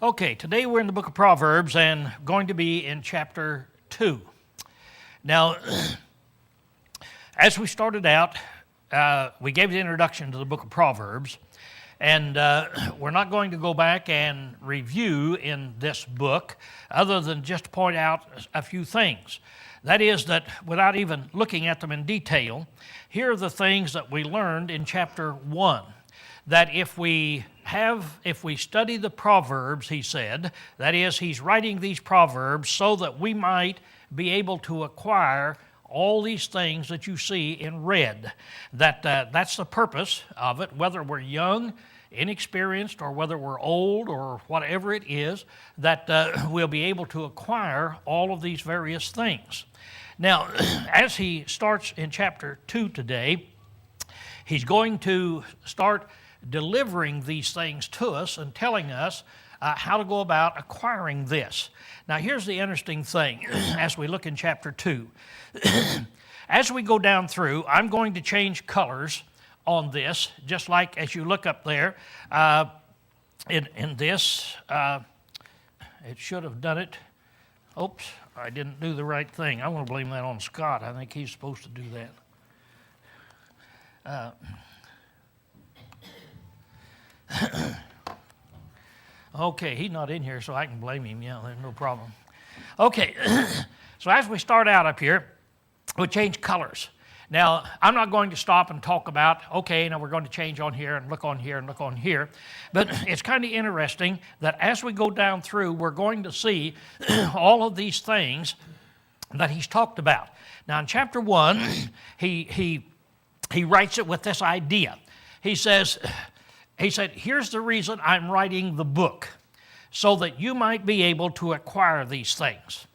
Okay, today we're in the book of Proverbs and going to be in chapter 2. Now, as we started out, we gave the introduction to the book of Proverbs, and we're not going to go back and review in this book other than just point out a few things. That is that without even looking at them in detail, here are the things that we learned in chapter 1. That if we study the Proverbs, he said, that is, he's writing these Proverbs so that we might be able to acquire all these things that you see in red. That's the purpose of it, whether we're young, inexperienced, or whether we're old, or whatever it is, that we'll be able to acquire all of these various things. Now, as he starts in chapter 2 today, he's going to start delivering these things to us and telling us how to go about acquiring this. Now, here's the interesting thing as we look in chapter 2. As we go down through, I'm going to change colors on this, just like as you look up there. In this, it should have done it. Oops, I didn't do the right thing. I want to blame that on Scott. I think he's supposed to do that. Okay, he's not in here, so I can blame him. Yeah, there's no problem. Okay, so as we start out up here, we change colors. Now, I'm not going to stop and talk about, okay, now we're going to change on here and look on here and look on here. But it's kind of interesting that as we go down through, we're going to see all of these things that he's talked about. Now, in chapter 1, he writes it with this idea. He said, here's the reason I'm writing the book, so that you might be able to acquire these things.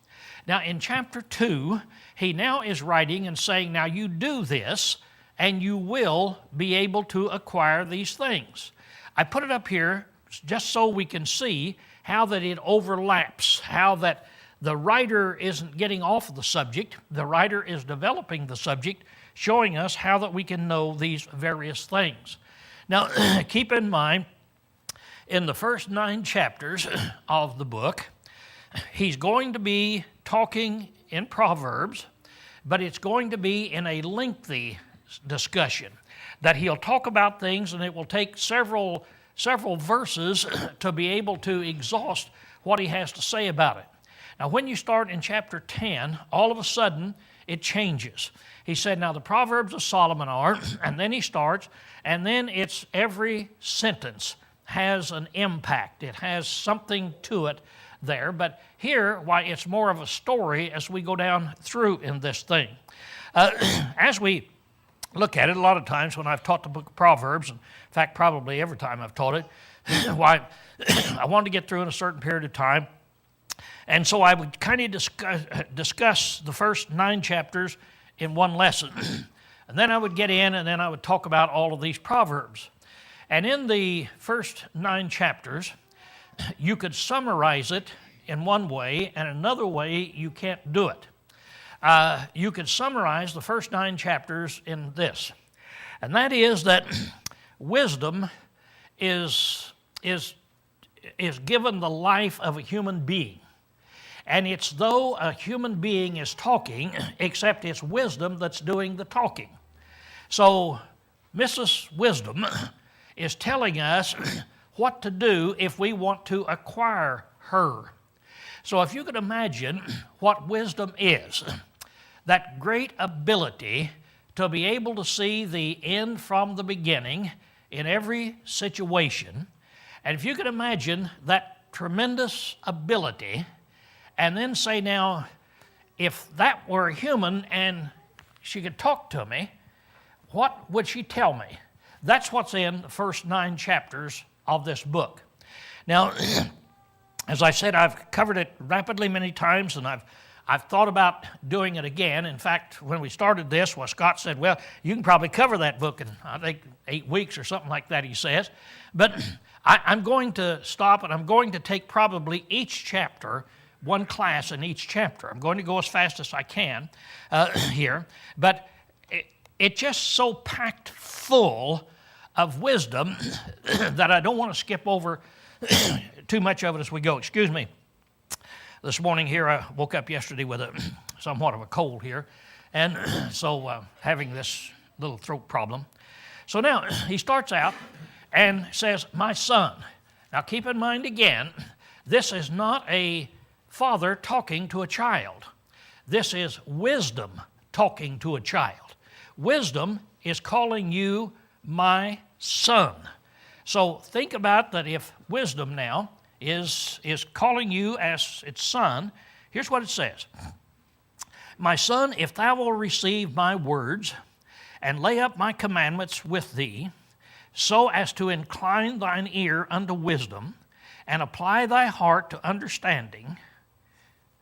Now, in chapter 2, he now is writing and saying, now you do this, and you will be able to acquire these things. I put it up here just so we can see how that it overlaps, how that the writer isn't getting off of the subject. The writer is developing the subject, showing us how that we can know these various things. Now, keep in mind, in the first 9 chapters of the book, he's going to be talking in Proverbs, but it's going to be in a lengthy discussion, that he'll talk about things and it will take several verses to be able to exhaust what he has to say about it. Now, when you start in chapter 10, all of a sudden it changes. He said, now the Proverbs of Solomon are, and then he starts, and then it's every sentence has an impact. It has something to it there. But here, why, it's more of a story as we go down through in this thing. As we look at it, a lot of times when I've taught the book of Proverbs, in fact, probably every time I've taught it, why, I wanted to get through in a certain period of time. And so I would kind of discuss the first 9 chapters in one lesson. And then I would get in and then I would talk about all of these Proverbs. And in the first 9 chapters, you could summarize it in one way, and another way you can't do it. You could summarize the first 9 chapters in this, and that is that wisdom is given the life of a human being. And it's though a human being is talking, except it's wisdom that's doing the talking. So Mrs. Wisdom is telling us what to do if we want to acquire her. So if you could imagine what wisdom is, that great ability to be able to see the end from the beginning in every situation, and if you could imagine that tremendous ability, and then say, now, if that were a human and she could talk to me, what would she tell me? That's what's in the first 9 chapters of this book. Now, as I said, I've covered it rapidly many times, and I've thought about doing it again. In fact, when we started this, Scott said, well, you can probably cover that book in, I think, 8 weeks or something like that, he says. But I'm going to stop, and I'm going to take probably each chapter, one class in each chapter. I'm going to go as fast as I can here. But it's just so packed full of wisdom that I don't want to skip over too much of it as we go. Excuse me. This morning here, I woke up yesterday with somewhat of a cold here, and so having this little throat problem. So now he starts out and says, my son. Now keep in mind again, this is not a father talking to a child. This is wisdom talking to a child. Wisdom is calling you my son. So think about that. If wisdom now is calling you as its son, here's what it says. My son, if thou wilt receive my words and lay up my commandments with thee, so as to incline thine ear unto wisdom and apply thy heart to understanding.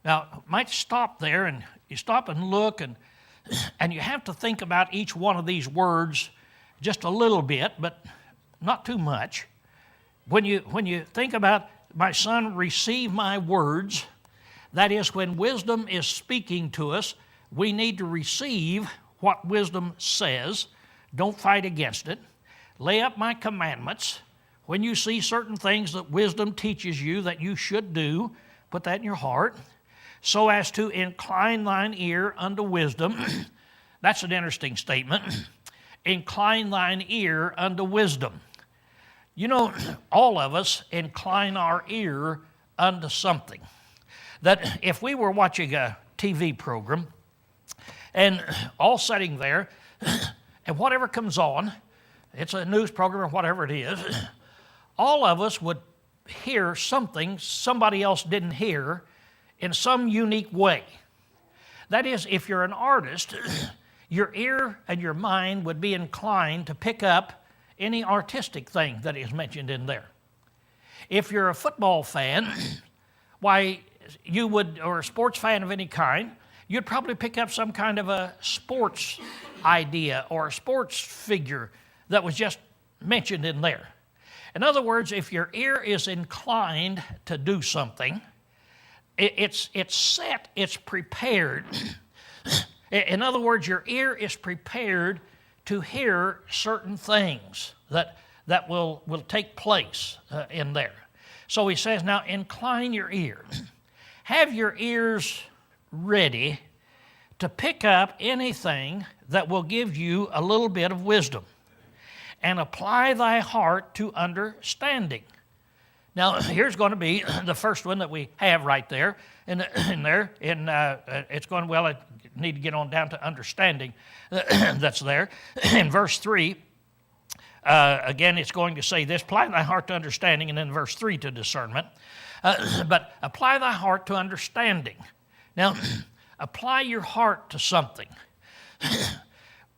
Now, might stop there, and you stop and look, and you have to think about each one of these words just a little bit, but not too much. When you think about, my son, receive my words, that is, when wisdom is speaking to us, we need to receive what wisdom says. Don't fight against it. Lay up my commandments. When you see certain things that wisdom teaches you that you should do, put that in your heart, so as to incline thine ear unto wisdom. That's an interesting statement. Incline thine ear unto wisdom. You know, all of us incline our ear unto something. That if we were watching a TV program and all sitting there, and whatever comes on, it's a news program or whatever it is, all of us would hear something somebody else didn't hear in some unique way. That is, if you're an artist, your ear and your mind would be inclined to pick up any artistic thing that is mentioned in there. If you're a football fan, why, you would, or a sports fan of any kind, you'd probably pick up some kind of a sports idea or a sports figure that was just mentioned in there. In other words, if your ear is inclined to do something, it's set, it's prepared. In other words, your ear is prepared to hear certain things that will take place in there. So he says, now incline your ear. Have your ears ready to pick up anything that will give you a little bit of wisdom, and apply thy heart to understanding. Now, here's going to be the first one that we have right there. It's going, well, I need to get on down to understanding. That's there. In verse 3, again, it's going to say this, apply thy heart to understanding, and then verse 3 to discernment. But apply thy heart to understanding. Now, apply your heart to something.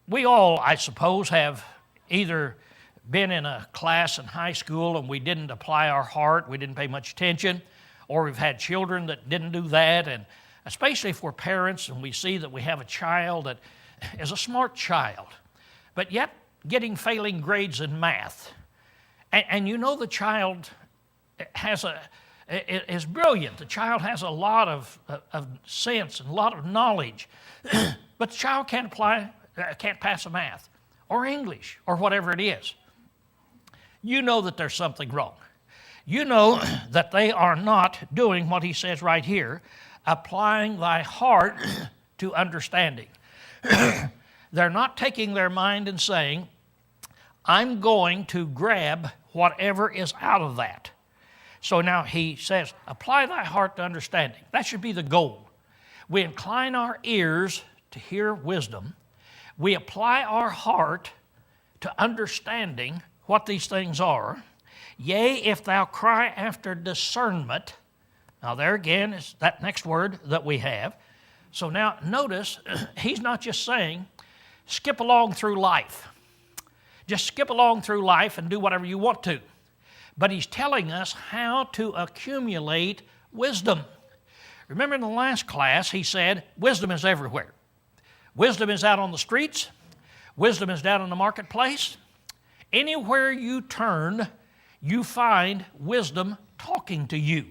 We all, I suppose, have either been in a class in high school and we didn't apply our heart, we didn't pay much attention, or we've had children that didn't do that, and especially if we're parents and we see that we have a child that is a smart child, but yet getting failing grades in math. And you know the child is brilliant. The child has a lot of sense and a lot of knowledge, but the child can't pass a math or English or whatever it is. You know that there's something wrong. You know that they are not doing what he says right here, applying thy heart to understanding. They're not taking their mind and saying, I'm going to grab whatever is out of that. So now he says, apply thy heart to understanding. That should be the goal. We incline our ears to hear wisdom. We apply our heart to understanding what these things are. Yea, if thou cry after discernment. Now there again is that next word that we have. So now notice, he's not just saying, skip along through life. Just skip along through life and do whatever you want to. But he's telling us how to accumulate wisdom. Remember in the last class, he said, wisdom is everywhere. Wisdom is out on the streets. Wisdom is down in the marketplace. Anywhere you turn, you find wisdom talking to you.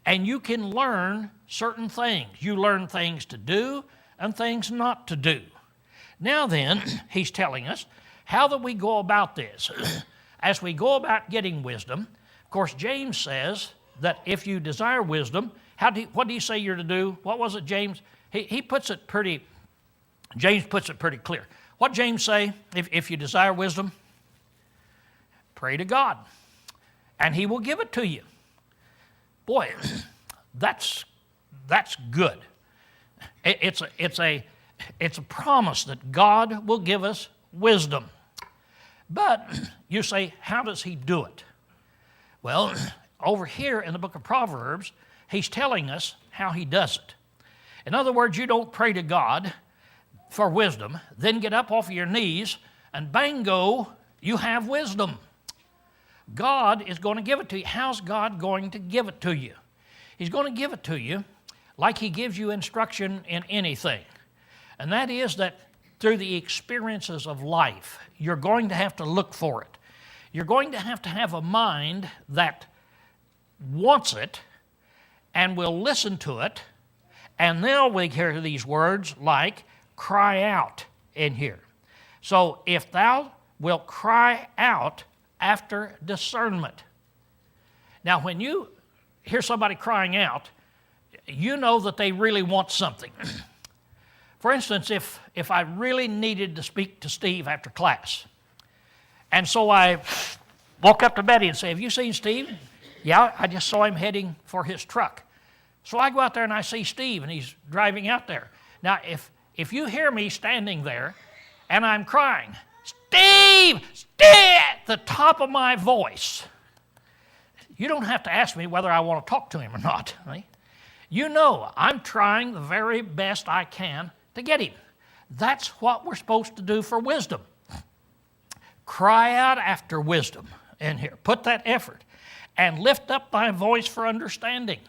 And you can learn certain things. You learn things to do and things not to do. Now then, he's telling us how that we go about this. As we go about getting wisdom, Of course, James says that if you desire wisdom, what do you say you're to do? What was it, James? James puts it pretty clear. What James say, if you desire wisdom, pray to God, and he will give it to you. Boy, that's good. It's a promise that God will give us wisdom. But you say, how does he do it? Well, over here in the book of Proverbs, he's telling us how he does it. In other words, you don't pray to God for wisdom, then get up off of your knees, and bango, you have wisdom. God is going to give it to you. How's God going to give it to you? He's going to give it to you like he gives you instruction in anything. And that is that through the experiences of life, you're going to have to look for it. You're going to have a mind that wants it and will listen to it. And then we hear these words like, cry out in here. So if thou wilt cry out after discernment. Now when you hear somebody crying out, you know that they really want something. For instance, if I really needed to speak to Steve after class, and so I walk up to Betty and say, have you seen Steve? Yeah, I just saw him heading for his truck. So I go out there and I see Steve, and he's driving out there. Now, if you hear me standing there and I'm crying, Steve, at the top of my voice, you don't have to ask me whether I want to talk to him or not. Right? You know I'm trying the very best I can to get him. That's what we're supposed to do for wisdom. Cry out after wisdom in here. Put that effort. And lift up thy voice for understanding.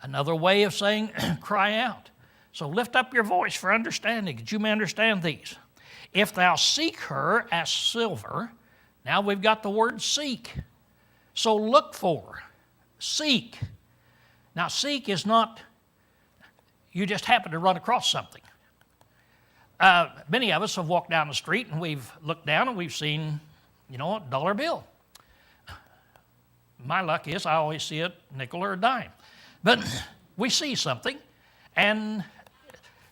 Another way of saying cry out. So lift up your voice for understanding, that you may understand these. If thou seek her as silver, now we've got the word seek. So look for, seek. Now seek is not, you just happen to run across something. Many of us have walked down the street and we've looked down and we've seen, a dollar bill. My luck is I always see a nickel or a dime. But we see something and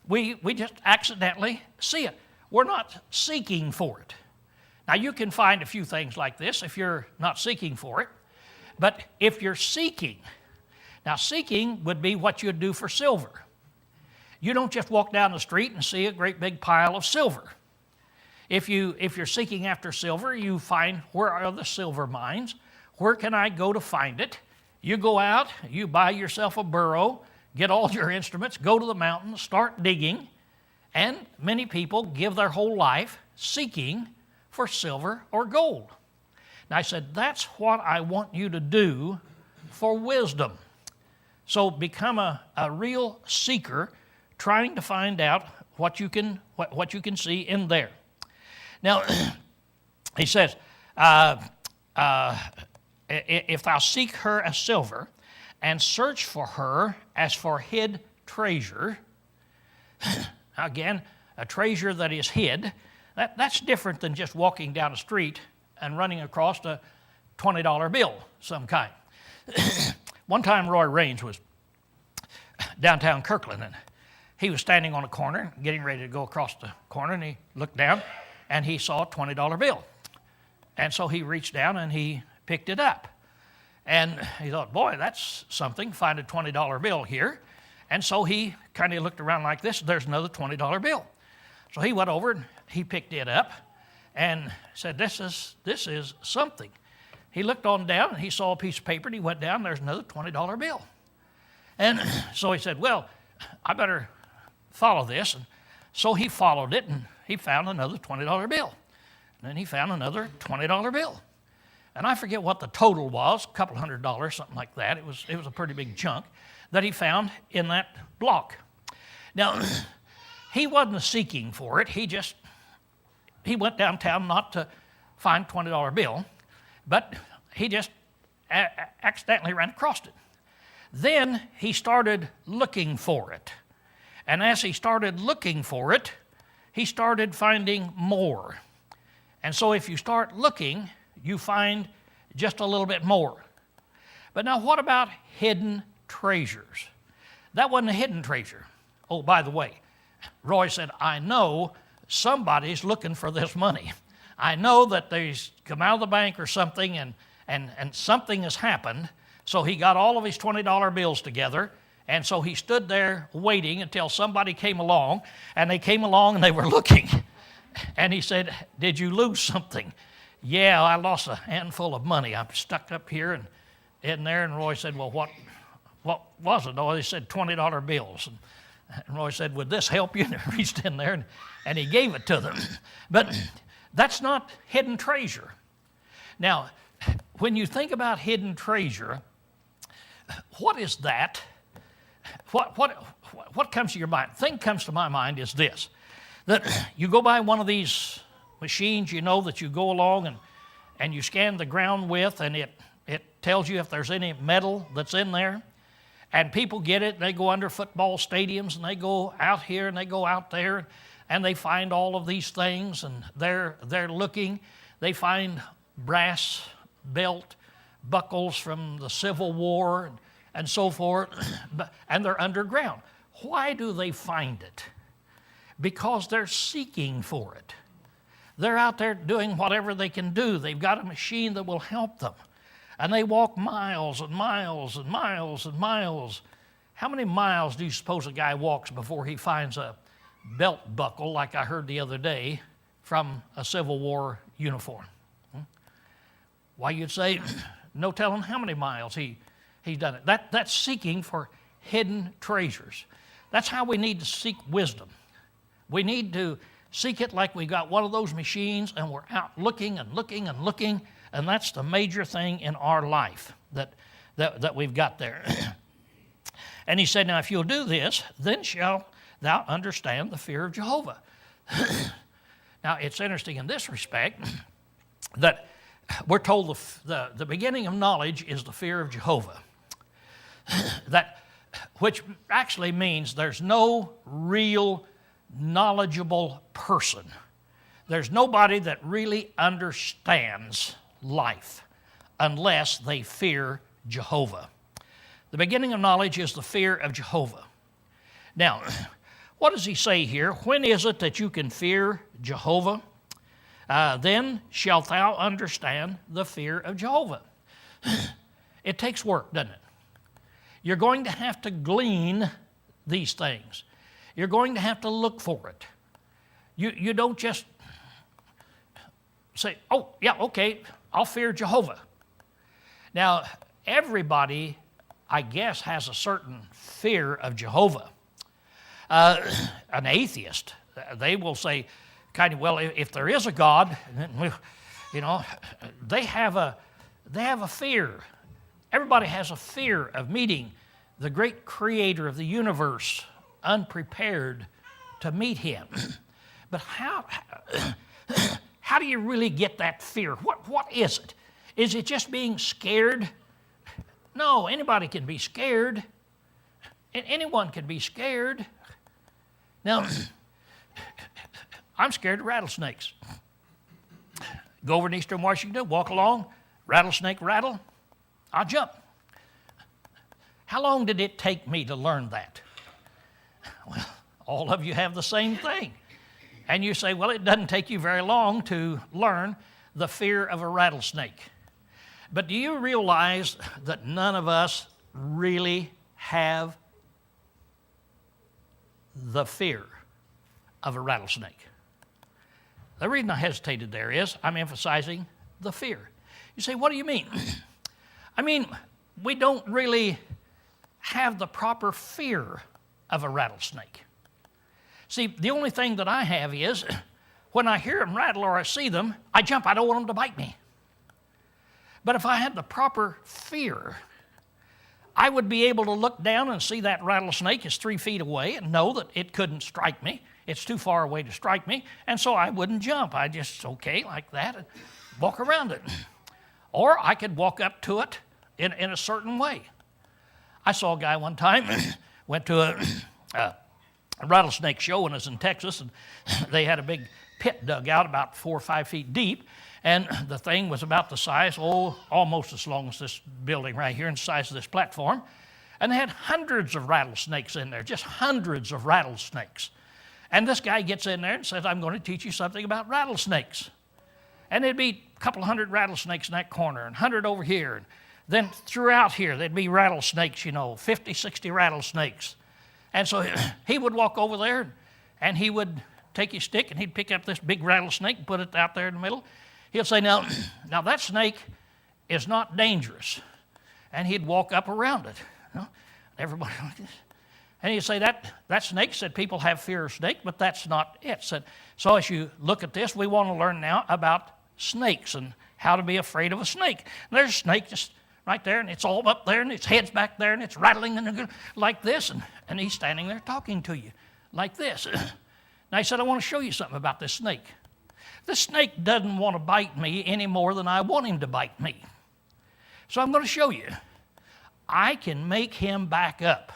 we just accidentally see it. We're not seeking for it. Now you can find a few things like this if you're not seeking for it. But if you're seeking, now seeking would be what you'd do for silver. You don't just walk down the street and see a great big pile of silver. If you're seeking after silver, you find, where are the silver mines? Where can I go to find it? You go out, you buy yourself a burro, get all your instruments, go to the mountains, start digging, and many people give their whole life seeking for silver or gold. And I said, that's what I want you to do for wisdom. So become a real seeker, trying to find out what you can see in there. Now, he says, if thou seek her as silver, and search for her as for hid treasure. Again, a treasure that is hid, that's different than just walking down the street and running across a $20 bill some kind. One time Roy Raines was downtown Kirkland, and he was standing on a corner, getting ready to go across the corner, and he looked down, and he saw a $20 bill. And so he reached down and he picked it up. And he thought, boy, that's something, find a $20 bill here. And so he kind of looked around like this, there's another $20 bill. So he went over and he picked it up and said, this is something. He looked on down and he saw a piece of paper and he went down, there's another $20 bill. And so he said, well, I better follow this. And so he followed it and he found another $20 bill. And then he found another $20 bill. And I forget what the total was, a couple $100, something like that. It was a pretty big chunk that he found in that block. Now, he wasn't seeking for it. He went downtown not to find a $20 bill, but he just accidentally ran across it. Then he started looking for it. And as he started looking for it, he started finding more. And so if you start looking, you find just a little bit more. But now what about hidden treasures? That wasn't a hidden treasure. Oh, by the way, Roy said, I know somebody's looking for this money. I know that they's come out of the bank or something and something has happened. So he got all of his $20 bills together. And so he stood there waiting until somebody came along. And they came along and they were looking. And he said, did you lose something? Yeah, I lost a handful of money. I'm stuck up here and in there. And Roy said, well, what was it? Oh, they said $20 bills. And Roy said, would this help you? And he reached in there and he gave it to them. But that's not hidden treasure. Now, when you think about hidden treasure, what is that? What comes to your mind? Thing comes to my mind is this, that you go by one of these machines, you know, that you go along and you scan the ground with, and it tells you if there's any metal that's in there. And people get it, they go under football stadiums, and they go out here and they go out there, and they find all of these things, and they're looking. They find brass belt buckles from the Civil War and so forth, and they're underground. Why do they find it? Because they're seeking for it. They're out there doing whatever they can do. They've got a machine that will help them. And they walk miles and miles and miles and miles. How many miles do you suppose a guy walks before he finds a belt buckle, like I heard the other day, from a Civil War uniform? Why, you'd say, no telling how many miles he's done it. That's seeking for hidden treasures. That's how we need to seek wisdom. We need to seek it like we got one of those machines and we're out looking and looking and looking, and that's the major thing in our life that we've got there. And he said, now if you'll do this, then shall thou understand the fear of Jehovah. Now it's interesting in this respect that we're told the beginning of knowledge is the fear of Jehovah. Which actually means there's no real knowledgeable person. There's nobody that really understands life unless they fear Jehovah. The beginning of knowledge is the fear of Jehovah. Now, what does he say here? When is it that you can fear Jehovah? Then shalt thou understand the fear of Jehovah. It takes work, doesn't it? You're going to have to glean these things. You're going to have to look for it. You don't just say, oh, yeah, okay, I'll fear Jehovah. Now, everybody, I guess, has a certain fear of Jehovah. An atheist, they will say, kind of, well, if there is a God, you know, they have a fear. Everybody has a fear of meeting the great creator of the universe, unprepared to meet him. But how do you really get that fear? What is it? Is it just being scared? No, anybody can be scared. Anyone can be scared. Now, I'm scared of rattlesnakes. Go over in Eastern Washington, walk along, rattlesnake rattle, I'll jump. How long did it take me to learn that? Well, all of you have the same thing. And you say, well, it doesn't take you very long to learn the fear of a rattlesnake. But do you realize that none of us really have the fear of a rattlesnake? The reason I hesitated there is I'm emphasizing the fear. You say, what do you mean? I mean, we don't really have the proper fear of a rattlesnake. See, the only thing that I have is when I hear them rattle or I see them, I jump. I don't want them to bite me. But if I had the proper fear, I would be able to look down and see that rattlesnake is 3 feet away and know that it couldn't strike me. It's too far away to strike me, and so I wouldn't jump. I just, okay, like that, and walk around it. Or I could walk up to it in a certain way. I saw a guy one time, went to a rattlesnake show when I was in Texas, and they had a big pit dug out about 4 or 5 feet deep, And the thing was about the size, almost as long as this building right here and the size of this platform. And they had hundreds of rattlesnakes in there, just hundreds of rattlesnakes. And this guy gets in there and says, I'm going to teach you something about rattlesnakes. And there'd be a couple hundred rattlesnakes in that corner and 100 over here. And then throughout here, there'd be rattlesnakes, 50, 60 rattlesnakes. And so he would walk over there and he would take his stick and he'd pick up this big rattlesnake and put it out there in the middle. He'll say, now that snake is not dangerous. And he'd walk up around it. Everybody like this. And he'd say, that snake, said people have fear of snake, but that's not it. Said, so as you look at this, we want to learn now about snakes and how to be afraid of a snake. And there's a snake just right there, and it's all up there, and its head's back there, and it's rattling and like this, and he's standing there talking to you like this. Now he said, I want to show you something about this snake. This snake doesn't want to bite me any more than I want him to bite me. So I'm going to show you. I can make him back up.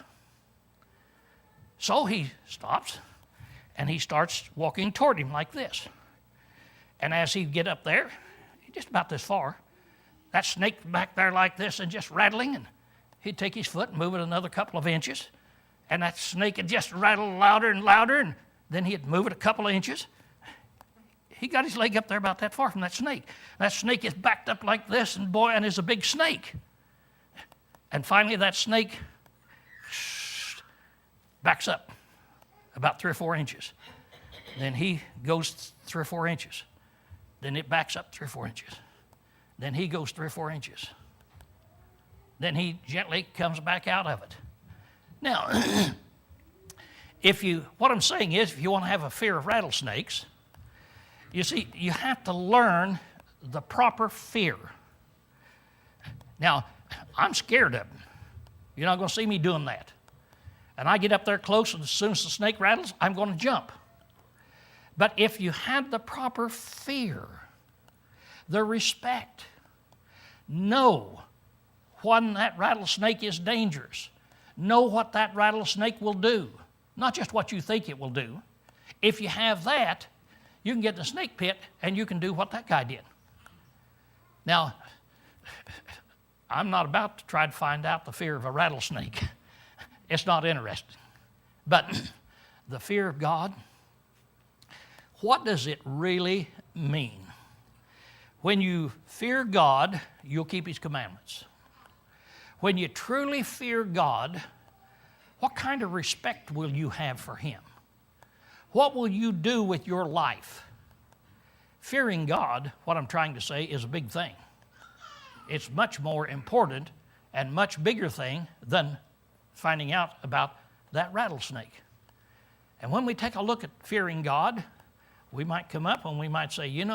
So he stops, and he starts walking toward him like this. And as he get up there, just about this far, that snake back there like this and just rattling, and he'd take his foot and move it another couple of inches, and that snake would just rattle louder and louder, and then he'd move it a couple of inches. He got his leg up there about that far from that snake. That snake is backed up like this, and boy, and is a big snake. And finally that snake backs up about 3 or 4 inches. Then he goes 3 or 4 inches. Then it backs up 3 or 4 inches. Then he goes 3 or 4 inches. Then he gently comes back out of it. Now, what I'm saying is, if you want to have a fear of rattlesnakes, you see, you have to learn the proper fear. Now, I'm scared of them. You're not going to see me doing that. And I get up there close, and as soon as the snake rattles, I'm going to jump. But if you have the proper fear, the respect, know when that rattlesnake is dangerous, know what that rattlesnake will do, not just what you think it will do. If you have that, you can get in the snake pit and you can do what that guy did. Now, I'm not about to try to find out the fear of a rattlesnake. It's not interesting. But the fear of God, what does it really mean? When you fear God, you'll keep His commandments. When you truly fear God, what kind of respect will you have for Him? What will you do with your life? Fearing God, what I'm trying to say, is a big thing. It's much more important and much bigger thing than finding out about that rattlesnake. And when we take a look at fearing God, we might come up and we might say,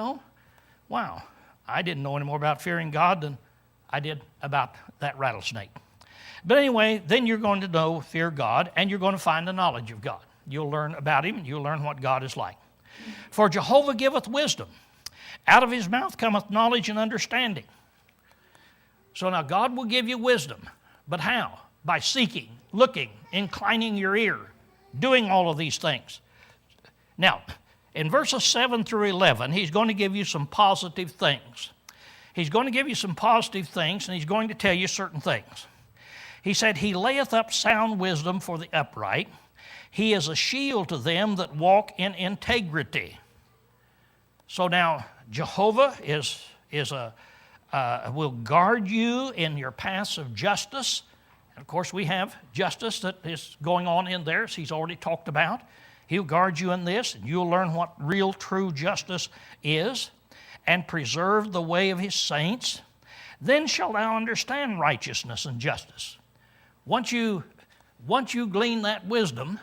wow, I didn't know any more about fearing God than I did about that rattlesnake. But anyway, then you're going to fear God, and you're going to find the knowledge of God. You'll learn about Him, and you'll learn what God is like. For Jehovah giveth wisdom. Out of His mouth cometh knowledge and understanding. So now God will give you wisdom. But how? By seeking, looking, inclining your ear, doing all of these things. Now, in verses 7 through 11, He's going to give you some positive things. He's going to give you some positive things, and He's going to tell you certain things. He said, He layeth up sound wisdom for the upright. He is a shield to them that walk in integrity. So now, Jehovah will guard you in your paths of justice. And of course, we have justice that is going on in there, as He's already talked about. He'll guard you in this, and you'll learn what real, true justice is, and preserve the way of His saints. Then shalt thou understand righteousness and justice. Once you glean that wisdom,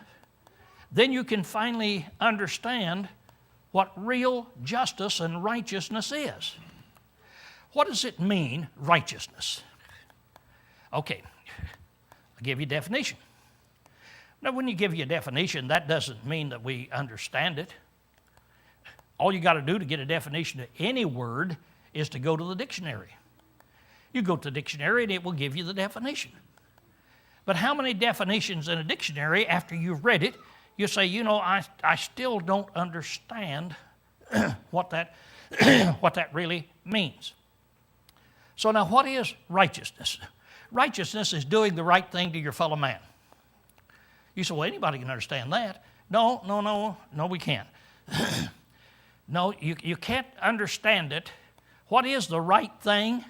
then you can finally understand what real justice and righteousness is. What does it mean, righteousness? Okay, I'll give you a definition. Now, when you give you a definition, that doesn't mean that we understand it. All you got to do to get a definition of any word is to go to the dictionary. You go to the dictionary and it will give you the definition. But how many definitions in a dictionary, after you've read it, you say, I still don't understand what that what that really means. So now what is righteousness? Righteousness is doing the right thing to your fellow man. You say, well, anybody can understand that. No, we can't. No, you can't understand it. What is the right thing?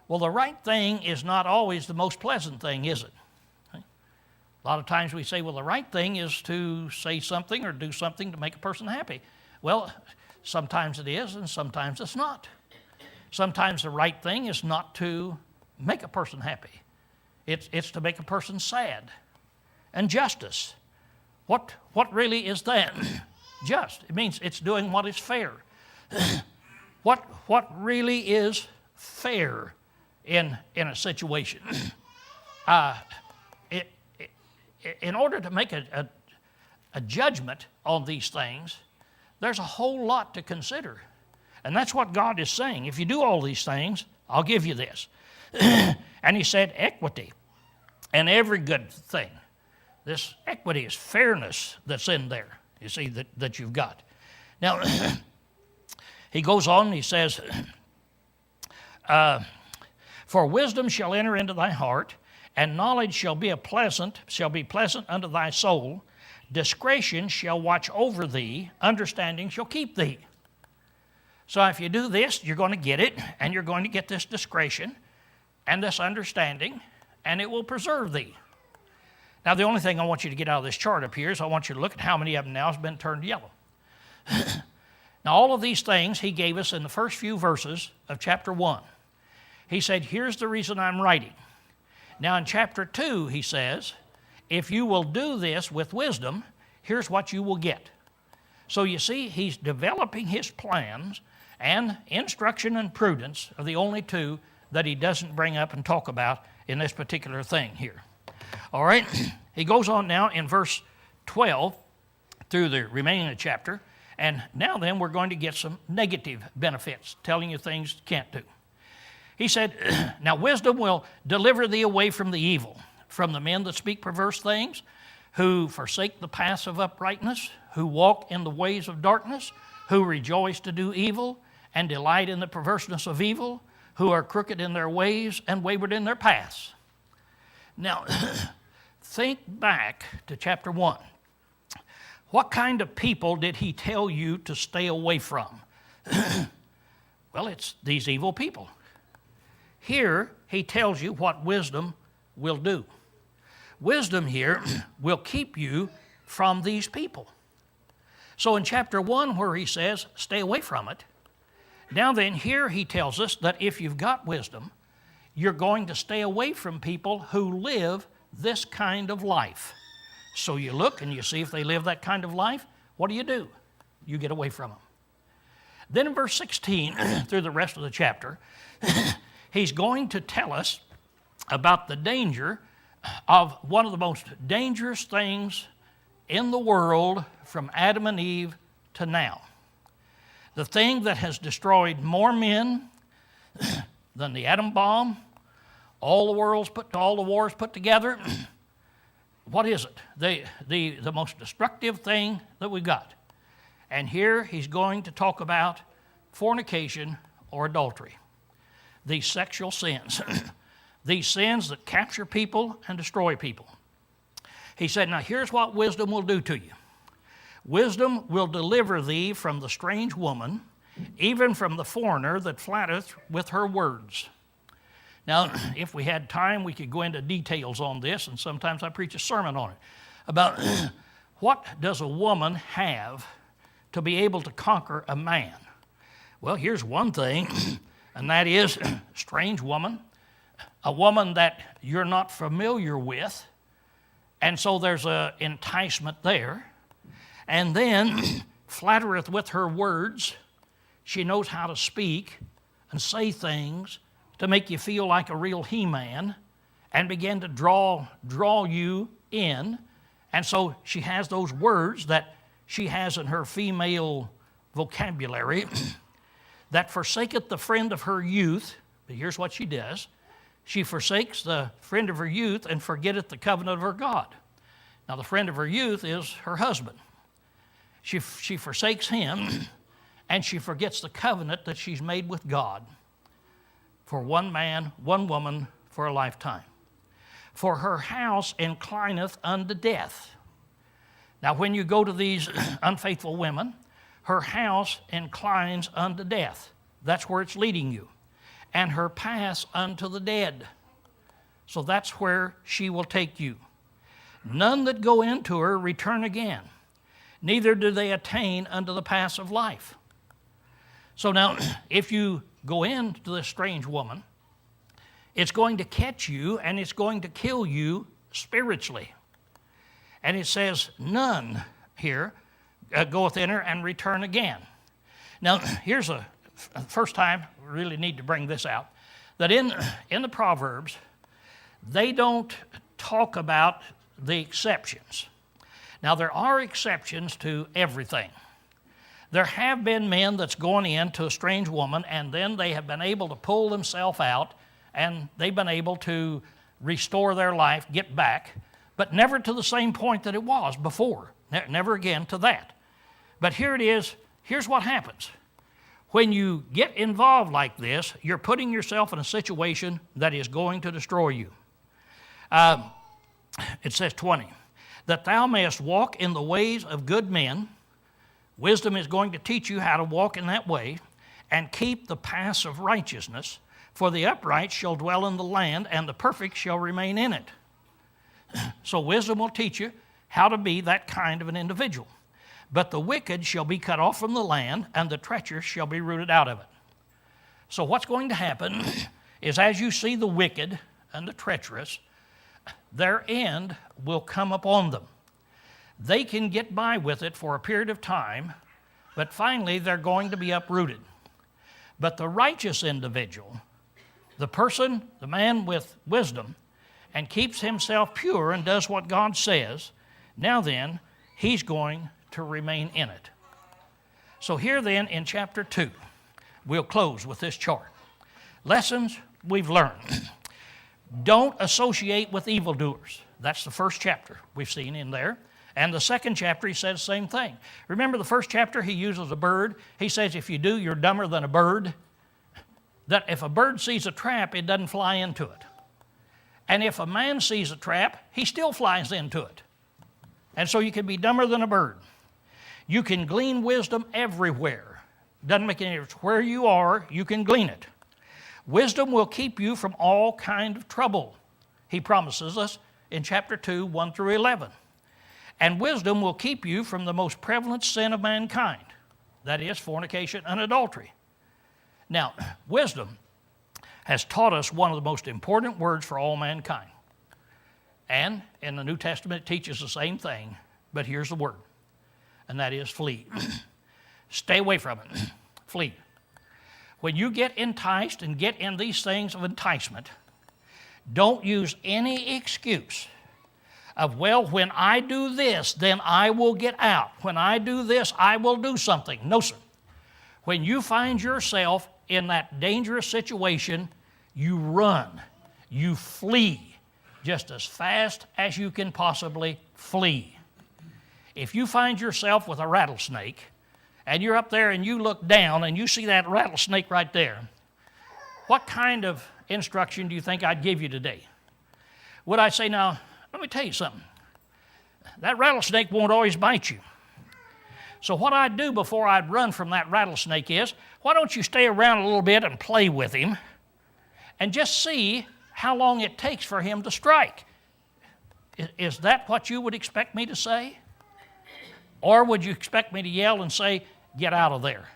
Well, the right thing is not always the most pleasant thing, is it? A lot of times we say, well, the right thing is to say something or do something to make a person happy. Well, sometimes it is and sometimes it's not. Sometimes the right thing is not to make a person happy. It's to make a person sad. And justice. What really is that? Just. It means it's doing what is fair. What really is fair in a situation? In order to make a judgment on these things, there's a whole lot to consider. And that's what God is saying. If you do all these things, I'll give you this. And he said equity and every good thing. This equity is fairness that's in there, you see, that you've got. Now, he goes on and he says, for wisdom shall enter into thy heart, and knowledge shall be pleasant unto thy soul. Discretion shall watch over thee, understanding shall keep thee. So if you do this, you're going to get it, and you're going to get this discretion and this understanding, and it will preserve thee. Now, the only thing I want you to get out of this chart up here is I want you to look at how many of them now has been turned yellow. Now, all of these things he gave us in the first few verses of chapter 1. He said, here's the reason I'm writing. Now, in chapter 2, he says, if you will do this with wisdom, here's what you will get. So you see, he's developing his plans, and instruction and prudence are the only two that he doesn't bring up and talk about in this particular thing here. All right, he goes on now in verse 12 through the remaining of the chapter, and now then we're going to get some negative benefits, telling you things you can't do. He said, now wisdom will deliver thee away from the evil, from the men that speak perverse things, who forsake the paths of uprightness, who walk in the ways of darkness, who rejoice to do evil, and delight in the perverseness of evil, who are crooked in their ways and wayward in their paths. Now, think back to chapter 1. What kind of people did he tell you to stay away from? Well, it's these evil people. Here, he tells you what wisdom will do. Wisdom here will keep you from these people. So in chapter 1, where he says, stay away from it, now then here he tells us that if you've got wisdom, you're going to stay away from people who live this kind of life. So you look and you see if they live that kind of life, what do? You get away from them. Then in verse 16, through the rest of the chapter, he's going to tell us about the danger of one of the most dangerous things in the world from Adam and Eve to now. The thing that has destroyed more men than the atom bomb, all the wars put together. What is it? The most destructive thing that we've got. And here he's going to talk about fornication or adultery. These sexual sins. These sins that capture people and destroy people. He said, now here's what wisdom will do to you. Wisdom will deliver thee from the strange woman, even from the foreigner that flattereth with her words. Now, if we had time, we could go into details on this, and sometimes I preach a sermon on it, about what does a woman have to be able to conquer a man? Well, here's one thing, and that is strange woman, a woman that you're not familiar with, and so there's an enticement there. And then flattereth with her words. She knows how to speak and say things to make you feel like a real he-man and begin to draw you in. And so she has those words that she has in her female vocabulary that forsaketh the friend of her youth. But here's what she does. She forsakes the friend of her youth and forgetteth the covenant of her God. Now the friend of her youth is her husband. She forsakes him and she forgets the covenant that she's made with God for one man, one woman for a lifetime. For her house inclineth unto death. Now, when you go to these unfaithful women, her house inclines unto death. That's where it's leading you. And her paths unto the dead. So that's where she will take you. None that go into her return again, neither do they attain unto the paths of life. So now, if you go into this strange woman, it's going to catch you and it's going to kill you spiritually. And it says, none here goeth in her and return again. Now, here's a first time we really need to bring this out, that in the Proverbs, they don't talk about the exceptions. Now, there are exceptions to everything. There have been men that's gone into a strange woman, and then they have been able to pull themselves out, and they've been able to restore their life, get back, but never to the same point that it was before. Never again to that. But here it is. Here's what happens. When you get involved like this, you're putting yourself in a situation that is going to destroy you. It says 20, that thou mayest walk in the ways of good men. Wisdom is going to teach you how to walk in that way and keep the paths of righteousness, for the upright shall dwell in the land, and the perfect shall remain in it. So wisdom will teach you how to be that kind of an individual. But the wicked shall be cut off from the land, and the treacherous shall be rooted out of it. So what's going to happen is, as you see the wicked and the treacherous, their end will come upon them. They can get by with it for a period of time, but finally they're going to be uprooted. But the righteous individual, the person, the man with wisdom, and keeps himself pure and does what God says, now then, he's going to remain in it. So here then in chapter 2, we'll close with this chart. Lessons we've learned. Don't associate with evildoers. That's the first chapter we've seen in there. And the second chapter, he says the same thing. Remember the first chapter, he uses a bird. He says if you do, you're dumber than a bird. That if a bird sees a trap, it doesn't fly into it. And if a man sees a trap, he still flies into it. And so you can be dumber than a bird. You can glean wisdom everywhere. Doesn't make any difference. Where you are, you can glean it. Wisdom will keep you from all kind of trouble. He promises us in chapter 2, 1 through 11. And wisdom will keep you from the most prevalent sin of mankind. That is fornication and adultery. Now, wisdom has taught us one of the most important words for all mankind. And in the New Testament, it teaches the same thing, but here's the word, and that is flee. Stay away from it. Flee. When you get enticed and get in these things of enticement, don't use any excuse of, well, when I do this, then I will get out. When I do this, I will do something. No, sir. When you find yourself in that dangerous situation, you run, you flee just as fast as you can possibly flee. If you find yourself with a rattlesnake and you're up there and you look down and you see that rattlesnake right there, what kind of instruction do you think I'd give you today? Would I say, now, let me tell you something. That rattlesnake won't always bite you. So what I'd do before I'd run from that rattlesnake is, why don't you stay around a little bit and play with him and just see how long it takes for him to strike. Is that what you would expect me to say? Or would you expect me to yell and say, get out of there?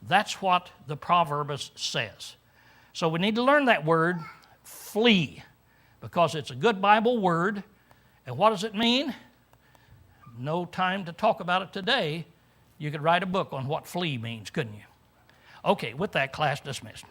That's what the Proverbs says. So we need to learn that word, flee, because it's a good Bible word. And what does it mean? No time to talk about it today. You could write a book on what flee means, couldn't you? Okay, with that, class dismissed.